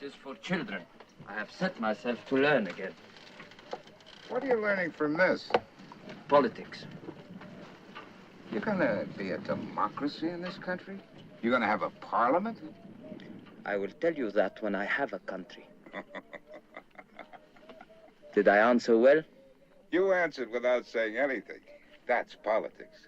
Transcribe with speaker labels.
Speaker 1: It is for children. I have set myself to learn again.
Speaker 2: What are you learning from this?
Speaker 1: Politics.
Speaker 2: You're gonna be a democracy in this country? You're gonna have a parliament?
Speaker 1: I will tell you that when I have a country. Did I answer well?
Speaker 2: You answered without saying anything. That's politics.